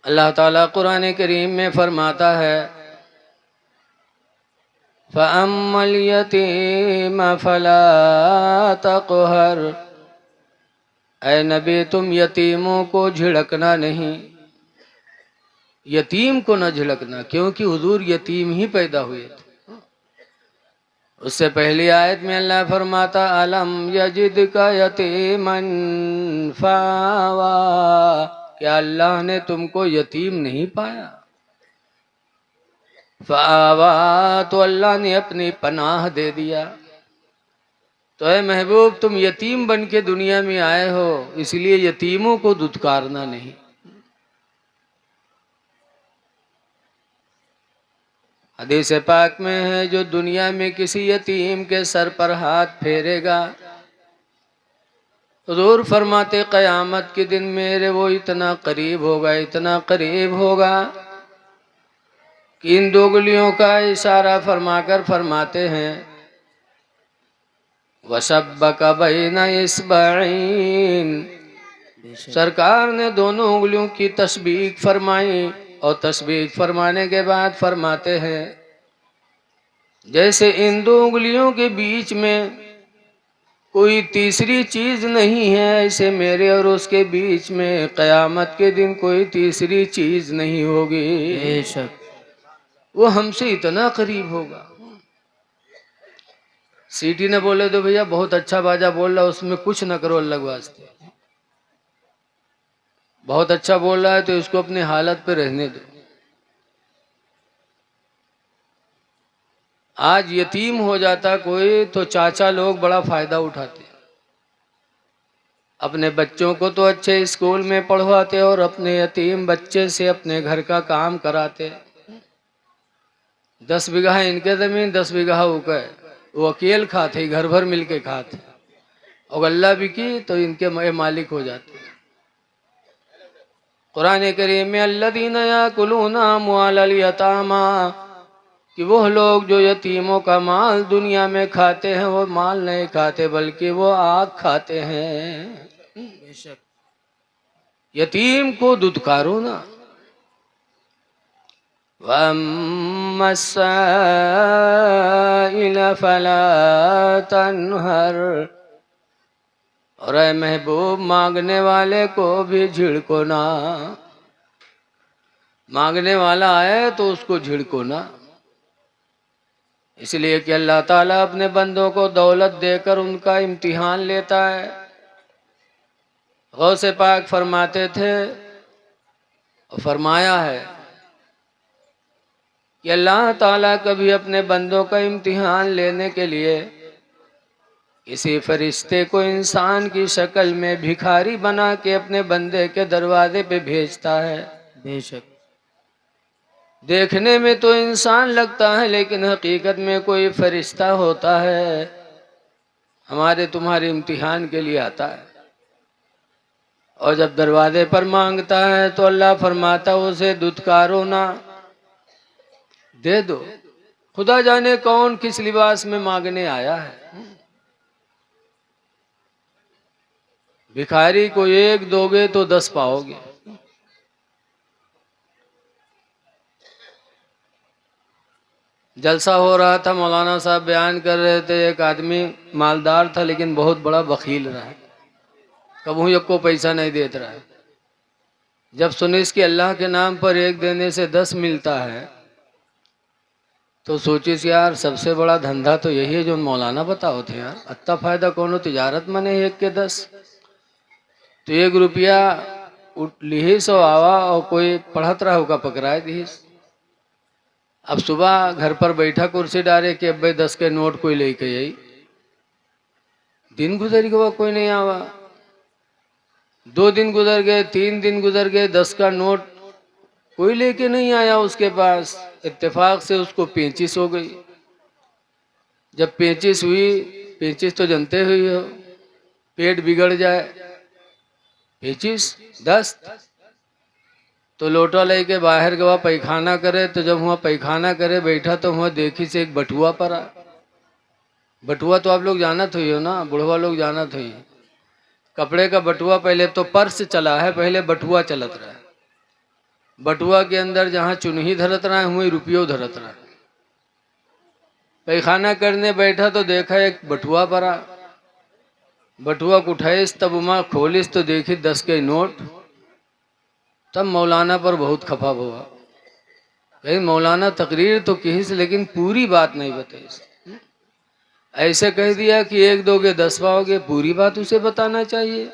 अल्लाह ताला कुरान करीम में फरमाता है, फ़अम्मल यतीम फला तक़हर, ऐ नबी तुम यतीमों को झिड़कना नहीं, यतीम को न झिड़कना, क्योंकि हुजूर यतीम ही पैदा हुए थे। उससे पहली आयत में अल्लाह फरमाता, अलम यजिदका यतीमन फावा, क्या अल्लाह ने तुमको यतीम नहीं पाया? फावा, तो अल्लाह ने अपनी पनाह दे दिया। तो ऐ महबूब तुम यतीम बन के दुनिया में आए हो, इसलिए यतीमों को दुत्कारना नहीं। हदीस पाक में है, जो दुनिया में किसी यतीम के सर पर हाथ फेरेगा, हुजूर फरमाते क़यामत के दिन मेरे वो इतना करीब होगा, इतना करीब होगा कि इन दो उंगलियों का इशारा फरमाकर फरमाते हैं, वशब्बका बैना इस्बईन, सरकार ने दोनों उंगलियों की तस्बीह फरमाई, और तस्बीह फरमाने के बाद फरमाते हैं, जैसे इन दो उंगलियों के बीच में कोई तीसरी चीज नहीं है, ऐसे मेरे और उसके बीच में क़यामत के दिन कोई तीसरी चीज नहीं होगी। बेशक वो हमसे इतना करीब होगा। सीटी ने बोले तो भैया बहुत अच्छा बाजा बोल रहा, उसमें कुछ न करो अल्लाह के वास्ते, बहुत अच्छा बोल रहा है तो इसको अपनी हालत पे रहने दो। आज यतीम हो जाता कोई तो चाचा लोग बड़ा फायदा उठाते, अपने बच्चों को तो अच्छे स्कूल में पढ़वाते और अपने यतीम बच्चे से अपने घर का काम कराते। 10 बीघा इनके जमीन, 10 बीघा उके, वो अकेले खाते, घर भर मिलके खाते, और अल्लाह भी की तो इनके मालिक हो जाते। कुरान करीम में अल्लज़ीना याकुलूना अम्वालल यतामा, कि वो लोग जो यतीमों का माल दुनिया में खाते हैं, वो माल नहीं खाते बल्कि वो आग खाते हैं। बेशक यतीम को दुत्कारो ना। वअम्मा अस्साइल फला तन्हर, और ऐ महबूब मांगने वाले को भी झिड़को ना। मांगने वाला आए तो उसको झिड़को ना, इसलिए कि अल्लाह ताला अपने बंदों को दौलत देकर उनका इम्तिहान लेता है। गौसे पाक फरमाते थे और फरमाया है कि अल्लाह ताला कभी अपने बंदों का इम्तिहान लेने के लिए किसी फरिश्ते को इंसान की शक्ल में भिखारी बना के अपने बंदे के दरवाजे पे भेजता है। बेशक देखने में तो इंसान लगता है, लेकिन हकीकत में कोई फरिश्ता होता है, हमारे तुम्हारे इम्तिहान के लिए आता है। और जब दरवाजे पर मांगता है तो अल्लाह फरमाता उसे दुत्कारो ना, दे दो। खुदा जाने कौन किस लिबास में मांगने आया है। भिखारी को एक दोगे तो 10 पाओगे। जलसा हो रहा था, मौलाना साहब बयान कर रहे थे, एक आदमी मालदार था लेकिन बहुत बड़ा बखील रहा है, कबू को पैसा नहीं देता रहा है। जब सुने इसके अल्लाह के नाम पर एक देने से 10 मिलता है तो सोचिस यार सबसे बड़ा धंधा तो यही है जो मौलाना बताओ थे यार, अत्ता फायदा कौन तिजारत मने 1 के 10। तो 1 रुपया लिहिस और आवा और कोई पढ़त रहा होगा पकड़ाए दिहिस। अब सुबह घर पर बैठा कुर्सी डाले कि अब भाई 10 के नोट कोई लेके आई, दिन गुजर गया कोई नहीं आवा, 2 दिन गुजर गए, 3 दिन गुजर गए, 10 का नोट कोई लेके नहीं आया उसके पास। इत्तेफाक से उसको 35 हो गई। जब 35 हुई, 35 तो जानते हुई हो पेट बिगड़ जाए, 35 10 तो लोटा लेके बाहर गवा पैखाना करे। तो जब वहाँ पैखाना करे बैठा तो वहाँ देखी से एक बटुआ पड़ा। बटुआ तो आप लोग जानत हुई हो ना, बुढ़वा लोग जानत हुई, कपड़े का बटुआ। पहले तो पर्स चला है, पहले बटुआ चलत रहा है। बटुआ के अंदर जहाँ चुनही धरत रहा है वहीं रुपयो धरत रहा है। पैखाना करने बैठा तो देखा एक बटुआ पड़ा, बटुआ को उठाइस तब उमा खोलिस तो देखी 10 के नोट। तब मौलाना पर बहुत खफा हुआ, कहीं मौलाना तकरीर तो की लेकिन पूरी बात नहीं बताई। ऐसे कह दिया कि 1 दोगे 10 पाओगे, पूरी बात उसे बताना चाहिए।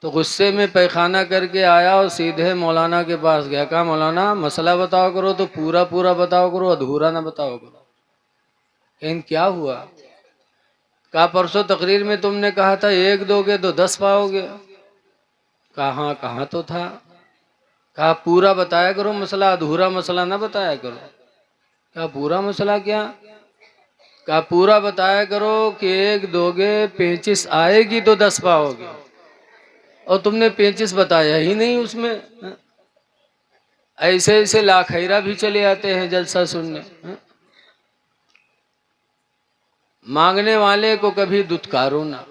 तो गुस्से में पैखाना करके आया और सीधे मौलाना के पास गया। कहा मौलाना मसला बताओ करो तो पूरा पूरा बताओ करो, अधूरा ना बताओ करो। लेकिन क्या हुआ? कहा परसों तकरीर में तुमने कहा था 1 दोगे तो 10 पाओगे। कहा कहाँ तो था। कहा पूरा बताया करो मसला, अधूरा मसला ना बताया करो। कहा पूरा मसला क्या? कहा पूरा बताया करो कि 1 दोगे 35 आएगी तो 10 पाओगे, और तुमने 35 बताया ही नहीं उसमें। ऐसे ऐसे लाखैरा भी चले आते हैं जलसा सुनने। मांगने वाले को कभी दुत्कारो ना,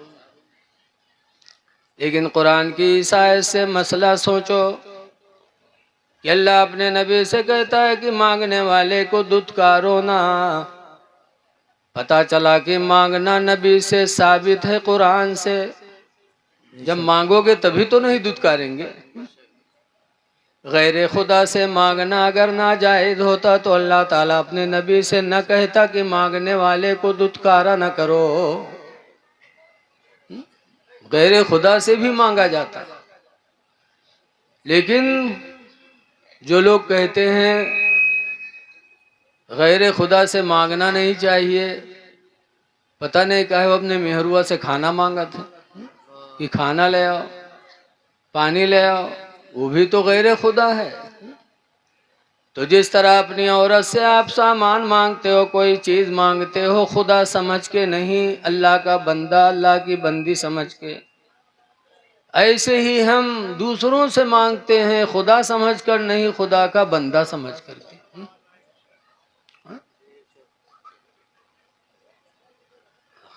लेकिन कुरान की इस आयत से मसला सोचो कि अल्लाह अपने नबी से कहता है कि मांगने वाले को दुत्कारो ना। पता चला कि मांगना नबी से साबित है कुरान से। जब मांगोगे तभी तो नहीं दुत्कारेंगे। गैर खुदा से मांगना अगर ना जायज़ होता तो अल्लाह ताला अपने नबी से न कहता कि मांगने वाले को दुत्कारा न करो। गैर खुदा से भी मांगा जाता, लेकिन जो लोग कहते हैं गैर खुदा से मांगना नहीं चाहिए, पता नहीं काहे वो अपने मेहरुआ से खाना मांगा था कि खाना ले आओ, पानी ले आओ, वो भी तो गैर खुदा है। तो जिस तरह अपनी औरत से आप सामान मांगते हो, कोई चीज मांगते हो खुदा समझ के नहीं, अल्लाह का बंदा अल्लाह की बंदी समझ के, ऐसे ही हम दूसरों से मांगते हैं खुदा समझ कर नहीं, खुदा का बंदा समझ कर।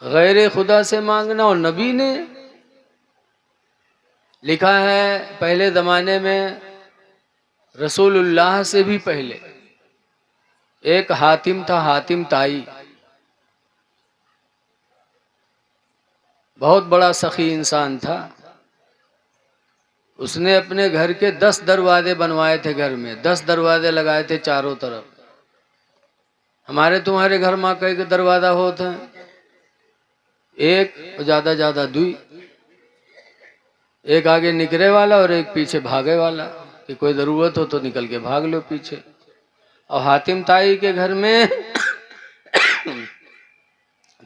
गैर खुदा से मांगना, और नबी ने लिखा है पहले जमाने में रसूलुल्लाह से भी पहले एक हातिम था, हातिम ताई, बहुत बड़ा सखी इंसान था। उसने अपने घर के 10 दरवाजे बनवाए थे, घर में 10 दरवाजे लगाए थे चारों तरफ। हमारे तुम्हारे घर में कई दरवाजा होते हैं, एक ज्यादा ज्यादा 2, एक आगे निकले वाला और एक पीछे भागे वाला, कि कोई जरूरत हो तो निकल के भाग लो पीछे। और हातिम ताई के घर में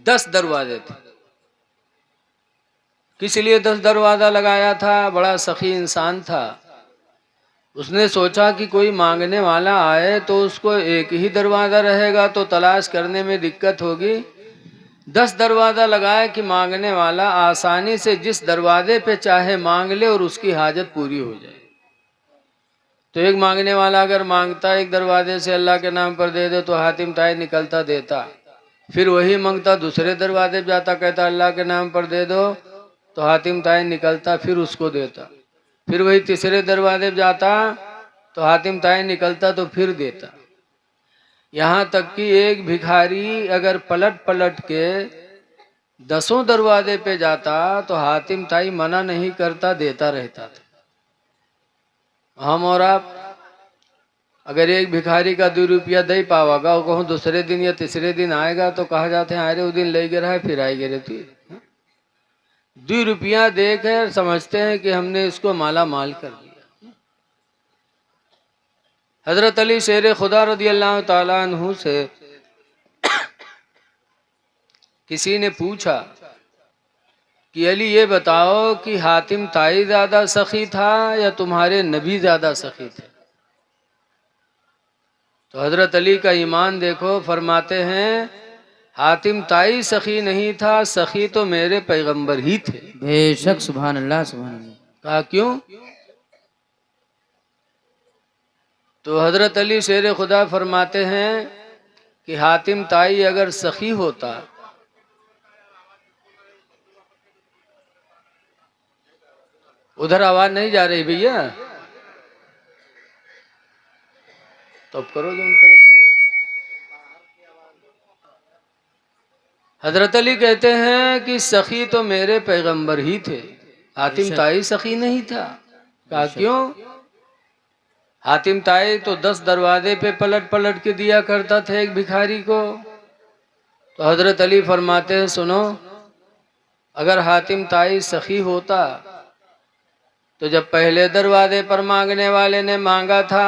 10 दरवाजे थे। किस लिए 10 दरवाजा लगाया था? बड़ा सखी इंसान था। उसने सोचा कि कोई मांगने वाला आए तो उसको एक ही दरवाजा रहेगा तो तलाश करने में दिक्कत होगी। 10 दरवाजा लगाए कि मांगने वाला आसानी से जिस दरवाजे पे चाहे मांग ले और उसकी हाजत पूरी हो जाए। तो एक मांगने वाला अगर मांगता एक दरवाजे से अल्लाह के नाम पर दे दे तो हातिम ताई निकलता देता, फिर वही मांगता दूसरे दरवाजे पे जाता, कहता अल्लाह के नाम पर दे दो, तो हातिम ताई निकलता फिर उसको देता, फिर वही तीसरे दरवाजे पे जाता तो हातिम ताई निकलता तो फिर देता। यहाँ तक कि एक भिखारी अगर पलट पलट के 10 दरवाजे पे जाता तो हातिम ताई मना नहीं करता, देता रहता था। हम और आप अगर एक भिखारी का 2 रुपया दे पावागा और कहूँ दूसरे दिन या तीसरे दिन आएगा तो कहा जाते हैं अरे वो दिन ले गिरा है फिर आई गिरे थी। 2 रुपया देकर समझते हैं कि हमने इसको माला माल कर दिया। हजरत अली शेर खुदा रदी अल्लाह ताला अन्हु से किसी ने पूछा कि अली ये बताओ कि हातिम ताई ज्यादा सखी था या तुम्हारे नबी ज्यादा सखी थे? तो हजरत अली का ईमान देखो, फरमाते हैं हातिम ताई सखी नहीं था, सखी तो मेरे पैगंबर ही थे। बेशक सुभान अल्लाह सुभान अल्लाह। कहा क्यों? तो हजरत अली शेर खुदा फरमाते हैं कि हातिम ताई अगर सखी होता उधर आवाज नहीं जा रही भैया, तो अब करो जो करे। हजरत अली कहते हैं कि सखी तो मेरे पैगंबर ही थे, हातिम ताई सखी नहीं था। कहा क्यों? हातिम ताई तो 10 दरवाजे पे पलट पलट के दिया करता था एक भिखारी को। तो हजरत अली फरमाते हैं सुनो, अगर हातिम ताई सखी होता तो जब पहले दरवाजे पर मांगने वाले ने मांगा था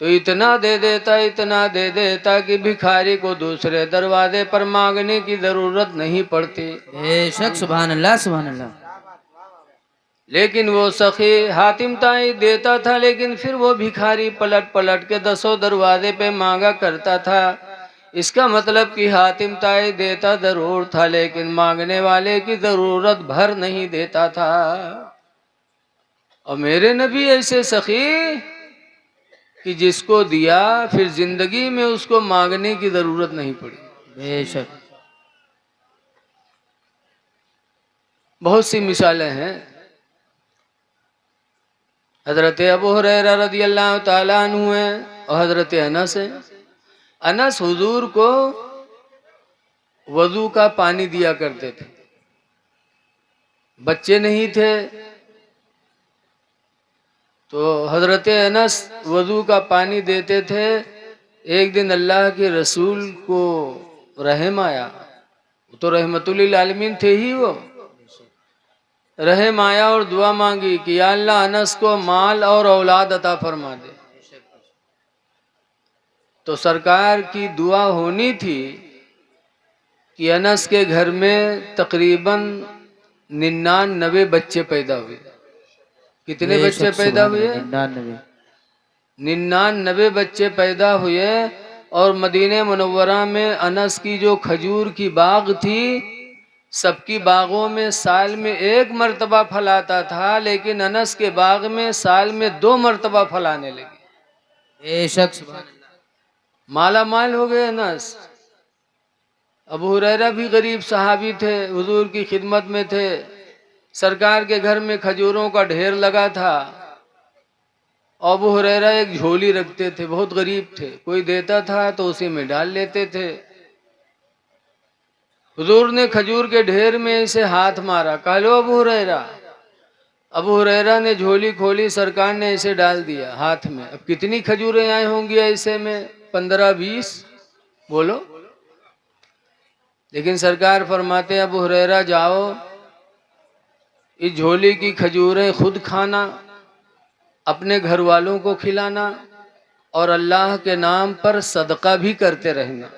तो इतना दे देता कि भिखारी को दूसरे दरवाजे पर मांगने की जरूरत नहीं पड़ती। बेशक सुभान अल्लाह सुभान अल्लाह। लेकिन वो सखी हातिम ताई देता था, लेकिन फिर वो भिखारी पलट पलट के 10 दरवाजे पे मांगा करता था। इसका मतलब कि हातिम ताई देता जरूर था, लेकिन मांगने वाले की जरूरत भर नहीं देता था। और मेरे नबी ऐसे सखी कि जिसको दिया फिर जिंदगी में उसको मांगने की जरूरत नहीं पड़ी। बेशक बहुत सी मिसालें हैं। हजरत अबू हुरैरा रदियल्लाहु ताला अन्हु हैं और हजरत अनस हैं। अनस हुजूर को वजू का पानी दिया करते थे, बच्चे नहीं थे तो हजरत अनस वजू का पानी देते थे। एक दिन अल्लाह के रसूल को रहम आया, तो रहमतुल्लिल आलमीन थे ही वो। रहम आया और दुआ मांगी कि या अल्लाह अनस को माल और औलाद अता फरमा दे। तो सरकार की दुआ होनी थी कि अनस के घर में तकरीबन 99 बच्चे पैदा हुए। कितने बच्चे पैदा हुए? 99 बच्चे पैदा हुए। और मदीने मुनव्वरा में अनस की जो खजूर की बाग थी, सबकी बागों में साल में 1 मरतबा फल आता था, लेकिन अनस के बाग में साल में 2 मरतबा फल आने लगे। बेशक सुभान अल्लाह। माला माल हो गए अनस। अबू हुरैरा भी गरीब सहाबी थे, हुजूर की खिदमत में थे। सरकार के घर में खजूरों का ढेर लगा था। अबू हुरैरा एक झोली रखते थे, बहुत गरीब थे, कोई देता था तो उसी में डाल लेते थे। हुजूर ने खजूर के ढेर में से हाथ मारा, कहा लो अबू हुरैरा। अबू हुरैरा ने झोली खोली, सरकार ने ऐसे डाल दिया हाथ में। अब कितनी खजूरें आई होंगी ऐसे में? 15-20 बोलो। लेकिन सरकार फरमाते अबू हुरैरा जाओ, इस झोली की खजूरें खुद खाना, अपने घर वालों को खिलाना और अल्लाह के नाम पर सदका भी करते रहना।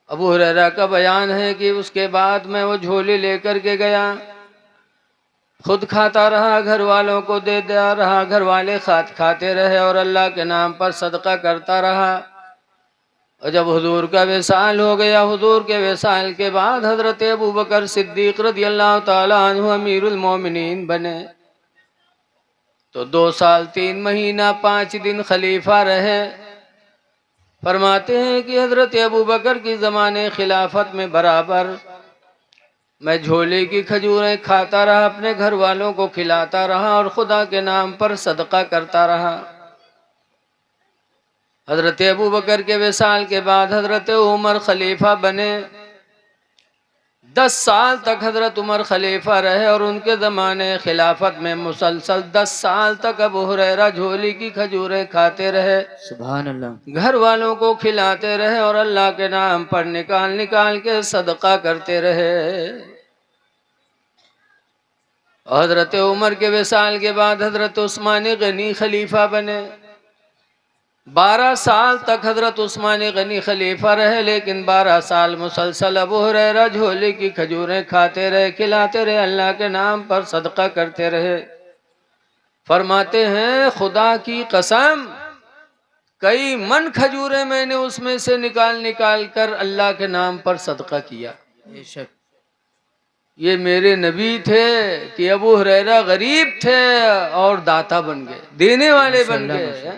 अबू हुरैरा का बयान है कि उसके बाद मैं वो झोली लेकर के गया, खुद खाता रहा, घर वालों को दे दिया रहा, घर वाले खाते रहे और अल्लाह के नाम पर सदका करता रहा। और जब हुजूर का विसाल हो गया, हुजूर के विसाल के बाद हजरत अबू बकर सिद्दीक रदियल्लाहु ताला अन्हु अमीरुल मोमिनीन बने। तो 2 साल 3 महीना 5 दिन खलीफा रहे। फरमाते हैं कि हजरत अबू बकर की ज़माने खिलाफत में बराबर मैं झोले की खजूरें खाता रहा, अपने घर वालों को खिलाता रहा और खुदा के नाम पर सदका करता रहा। हजरत अबू बकर के विसाल के बाद हजरत उमर खलीफा बने। 10 साल तक हजरत उमर खलीफा रहे और उनके ज़माने खिलाफत में मुसलसल 10 साल तक अबू हुरैरा झोली की खजूरें खाते रहे, सुभान अल्लाह। घर वालों को खिलाते रहे और अल्लाह के नाम पर निकाल निकाल के सदका करते रहे। हजरत उमर के विसाल के बाद हजरत उस्मान गनी खलीफा बने। 12 साल तक हजरत उस्मान गनी खलीफा रहे, लेकिन 12 साल मुसलसल अबू हुरैरा झोले की खजूरें खाते रहे, खिलाते रहे, अल्लाह के नाम पर सदका करते रहे। फरमाते हैं खुदा की कसम, कई मन खजूरें मैंने उसमें से निकाल निकाल कर अल्लाह के नाम पर सदका किया। बेशक ये मेरे नबी थे कि अबू हुरैरा गरीब थे और दाता बन गए, देने वाले बन गए।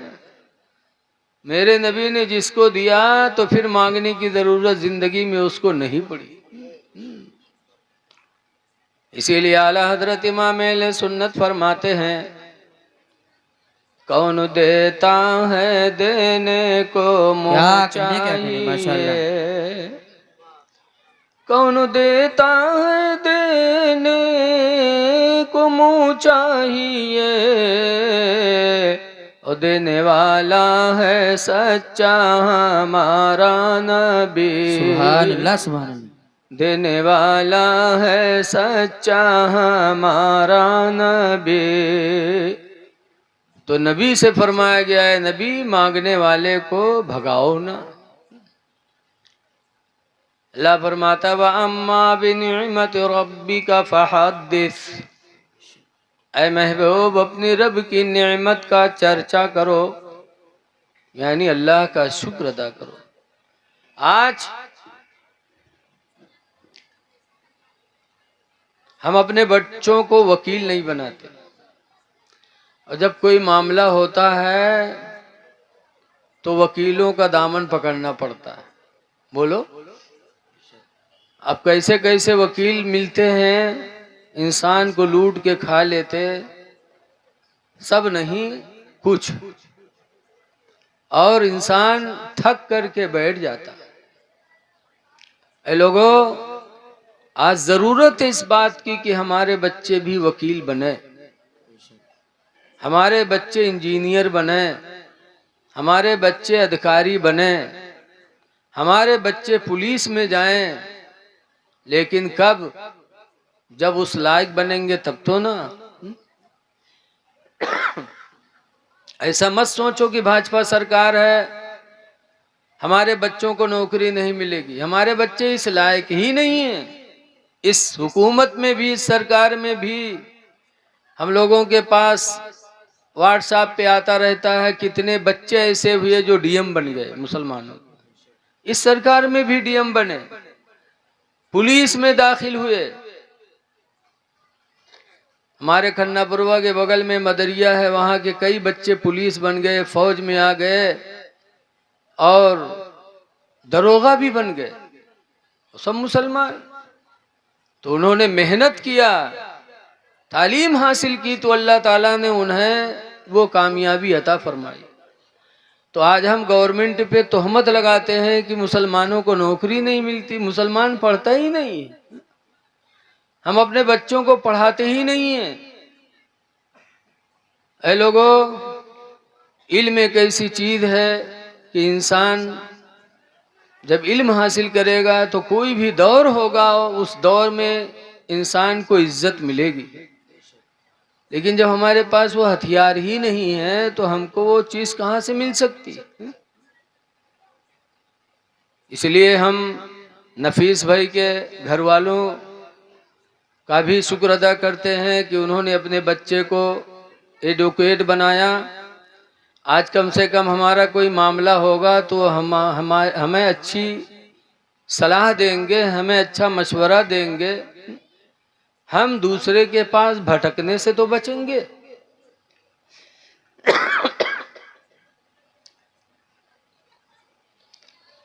मेरे नबी ने जिसको दिया तो फिर मांगने की जरूरत जिंदगी में उसको नहीं पड़ी। इसीलिए आला हजरत इमाम अहले सुन्नत फरमाते हैं कौन देता है देने को मुँह क्या कहने, माशाअल्लाह। चाहिए। कौन देता है देने को मुँह चाहिए, और देने वाला है सच्चा हमारा नबी। सुभान अल्लाह, सुभान अल्लाह। देने वाला है सच्चा हमारा नबी। तो नबी से फरमाया गया है, नबी मांगने वाले को भगाओ ना। अल्लाह फरमाता व अम्मा बिनिअमति रब्बिका फहद्दिस। ऐ महबूब, अपनी रब की नेमत का चर्चा करो, यानी अल्लाह का शुक्र अदा करो। आज हम अपने बच्चों को वकील नहीं बनाते, और जब कोई मामला होता है तो वकीलों का दामन पकड़ना पड़ता है। बोलो, अब कैसे कैसे वकील मिलते हैं, इंसान को लूट के खा लेते। सब नहीं, कुछ, और इंसान थक करके बैठ जाता है। ऐ लोगों, आज जरूरत है इस बात की कि हमारे बच्चे भी वकील बने, हमारे बच्चे इंजीनियर बने, हमारे बच्चे अधिकारी बने, हमारे बच्चे पुलिस में जाएं। लेकिन कब? जब उस लायक बनेंगे तब तो ना। ऐसा मत सोचो कि भाजपा सरकार है, हमारे बच्चों को नौकरी नहीं मिलेगी। हमारे बच्चे इस लायक ही नहीं है। इस हुकूमत में भी, इस सरकार में भी हम लोगों के पास व्हाट्सएप पे आता रहता है कितने बच्चे ऐसे हुए जो डीएम बन गए मुसलमानों। इस सरकार में भी डीएम बने, पुलिस में दाखिल हुए। हमारे खन्नापुरवा के बगल में मदरिया है, वहां के कई बच्चे पुलिस बन गए, फौज में आ गए और दरोगा भी बन गए, सब मुसलमान। तो उन्होंने मेहनत किया, तालीम हासिल की, तो अल्लाह ताला ने उन्हें वो कामयाबी अता फरमाई। तो आज हम गवर्नमेंट पे तोहमत लगाते हैं कि मुसलमानों को नौकरी नहीं मिलती। मुसलमान पढ़ता ही नहीं, हम अपने बच्चों को पढ़ाते ही नहीं हैं। ऐ लोगों, इल्म एक ऐसी चीज है कि इंसान जब इल्म हासिल करेगा तो कोई भी दौर होगा, उस दौर में इंसान को इज्जत मिलेगी। लेकिन जब हमारे पास वो हथियार ही नहीं है तो हमको वो चीज कहां से मिल सकती है? इसलिए हम नफीस भाई के घर वालों का भी शुक्र अदा करते हैं कि उन्होंने अपने बच्चे को एडवोकेट बनाया। आज कम से कम हमारा कोई मामला होगा तो हमें अच्छी सलाह देंगे, हमें अच्छा मशवरा देंगे, हम दूसरे के पास भटकने से तो बचेंगे।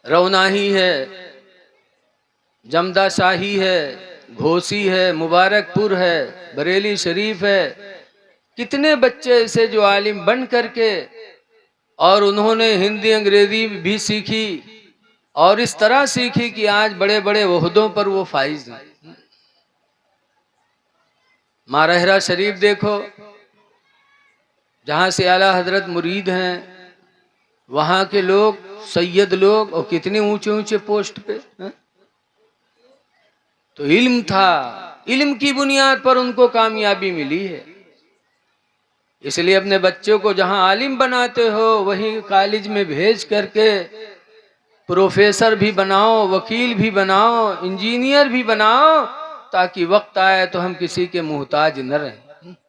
रौनाही है, जमदा शाही है, घोसी है, मुबारकपुर है, बरेली शरीफ है। कितने बच्चे ऐसे जो आलिम बन करके और उन्होंने हिंदी अंग्रेजी भी सीखी और इस तरह सीखी कि आज बड़े बड़े ओहदों पर वो फाइज हैं। मारहरा शरीफ देखो, जहाँ से आला हजरत मुरीद हैं, वहाँ के लोग सैयद लोग और कितने ऊंचे ऊंचे पोस्ट पे हैं? तो इल्म था, इल्म की बुनियाद पर उनको कामयाबी मिली है। इसलिए अपने बच्चों को जहाँ आलिम बनाते हो वहीं कॉलेज में भेज करके प्रोफेसर भी बनाओ, वकील भी बनाओ, इंजीनियर भी बनाओ, ताकि वक्त आए तो हम किसी के मुहताज न रहें।